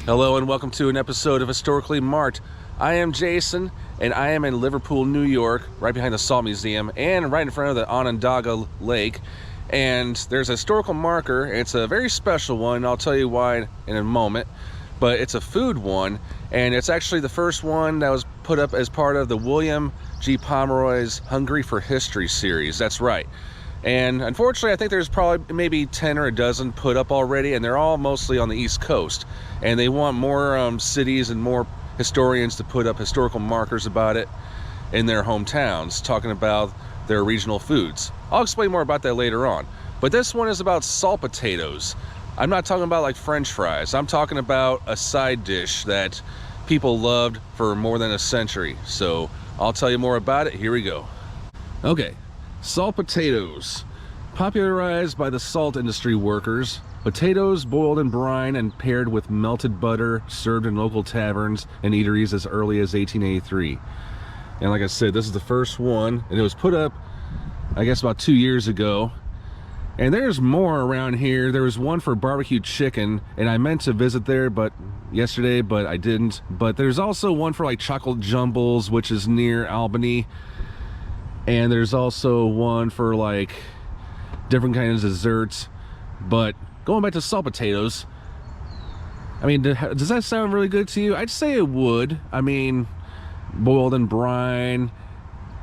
Hello and welcome to an episode of Historically Marked. I am Jason and I am in Liverpool, New York, right behind the Salt Museum and right in front of the Onondaga Lake. And there's a historical marker. It's a very special one. I'll tell you why in a moment. But it's a food one, and it's actually the first one that was put up as part of the William G. Pomeroy's Hungry for History series. That's right. And unfortunately, I think there's probably maybe 10 or a dozen put up already, and they're all mostly on the East Coast. And they want more cities and more historians to put up historical markers about it in their hometowns, talking about their regional foods. I'll explain more about that later on. But this one is about salt potatoes. I'm not talking about like French fries. I'm talking about a side dish that people loved for more than a century. So I'll tell you more about it. Here we go. Okay. Salt potatoes, popularized by the salt industry workers. Potatoes boiled in brine and paired with melted butter, served in local taverns and eateries as early as 1883. And like I said, this is the first one, and it was put up, I guess, about 2 years ago. And there's more around here. There was one for barbecue chicken, and I meant to visit there yesterday, but I didn't. But there's also one for like chocolate jumbles, which is near Albany. And there's also one for like different kinds of desserts. But going back to salt potatoes, I mean, does that sound really good to you? I'd say it would. I mean, boiled in brine.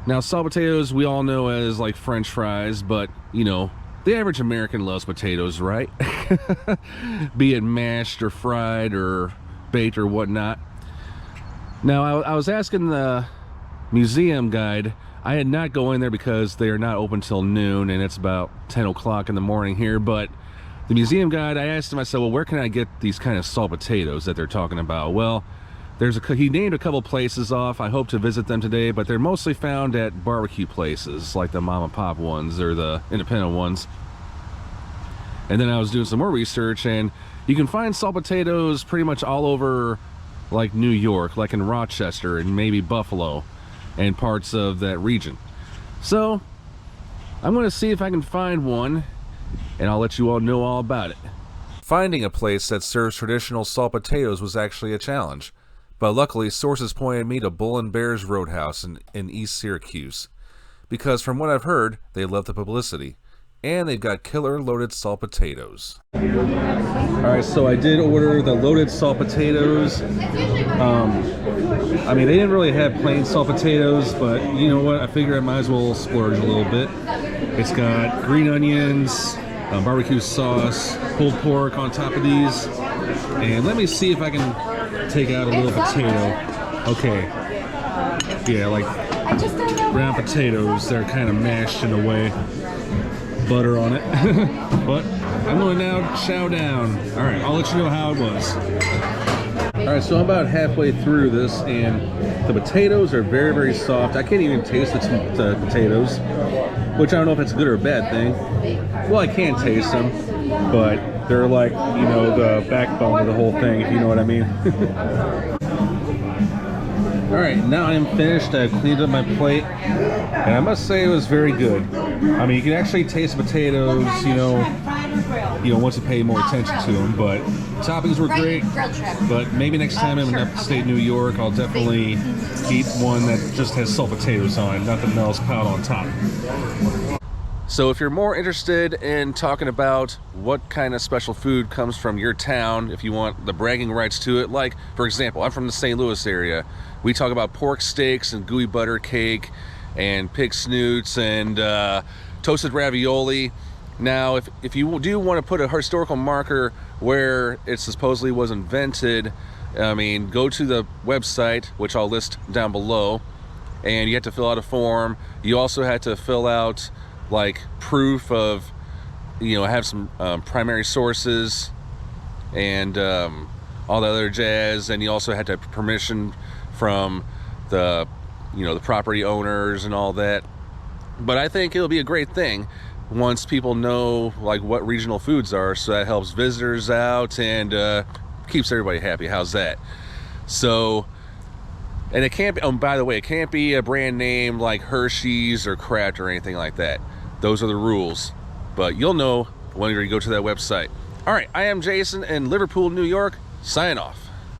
Now, salt potatoes we all know as like French fries, but you know, the average American loves potatoes, right? Be it mashed or fried or baked or whatnot. Now, I was asking the museum guide. I had not go in there because they are not open till noon, and it's about 10 o'clock in the morning here. But the museum guide, I asked him, I said, well, where can I get these kind of salt potatoes that they're talking about? Well, he named a couple places off. I hope to visit them today, but they're mostly found at barbecue places, like the mom and pop ones or the independent ones. And then I was doing some more research, and you can find salt potatoes pretty much all over, like New York, like in Rochester and maybe Buffalo and parts of that region. So I'm going to see if I can find one, and I'll let you all know all about it. Finding a place that serves traditional salt potatoes was actually a challenge, but luckily sources pointed me to Bull and Bear's Roadhouse in East Syracuse, because from what I've heard, they love the publicity, and they've got killer loaded salt potatoes. Alright, so I did order the loaded salt potatoes. I mean, they didn't really have plain salt potatoes, but you know what? I figure I might as well splurge a little bit. It's got green onions, barbecue sauce, pulled pork on top of these. And let me see if I can take out a little potato. Okay. Yeah, like ground potatoes. They're kind of mashed in a way. Butter on it. But I'm going to now chow down. All right, I'll let you know how it was. All right, so I'm about halfway through this, and the potatoes are very, very soft. I can't even taste the potatoes, which I don't know if it's a good or a bad thing. Well, I can taste them, but they're like, you know, the backbone of the whole thing, if you know what I mean. All right, now I'm finished. I've cleaned up my plate, and I must say it was very good. I mean, you can actually taste the potatoes, you know, once you pay more attention to them, but toppings were great. But maybe next time I'm in upstate New York, I'll definitely eat one that just has salt potatoes on it, nothing else piled on top. So if you're more interested in talking about what kind of special food comes from your town, if you want the bragging rights to it, like, for example, I'm from the St. Louis area. We talk about pork steaks and gooey butter cake and pig snoots and toasted ravioli. Now, if you do want to put a historical marker where it supposedly was invented, I mean, go to the website, which I'll list down below, and you have to fill out a form. You also had to fill out like proof of, you know, have some primary sources and all the other jazz, and you also had to have permission from the, you know, the property owners and all that. But I think it'll be a great thing once people know like what regional foods are, so that helps visitors out and keeps everybody happy. How's that? So, and it can't be, by the way, it can't be a brand name like Hershey's or Kraft or anything like that. Those are the rules, but you'll know when you go to that website. All right, I am Jason in Liverpool, New York, signing off.